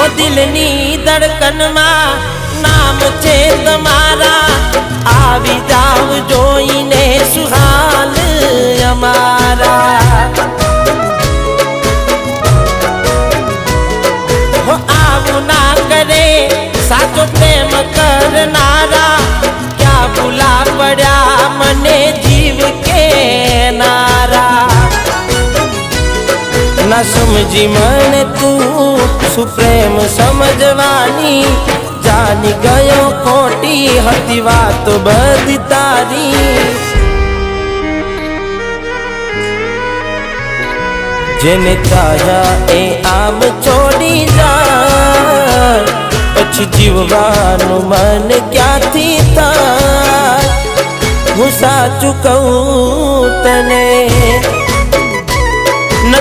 हो दिलनी धड़कन में नाम छे तमारा आवी जाव जोईने सुहाल अमारा हो आवू ना करे साचो प्रेम करनारा क्या भूला पड़ा मने जीव के नारा ना समझी मन तू सुप्रेम समझवानी जानी गयो खोटी हती बात बधी तारी जेने चाह्या ए आम छोड़ी जा पछी जीववानु मन क्यांथी थाय हूँ साचुं कहूं तने।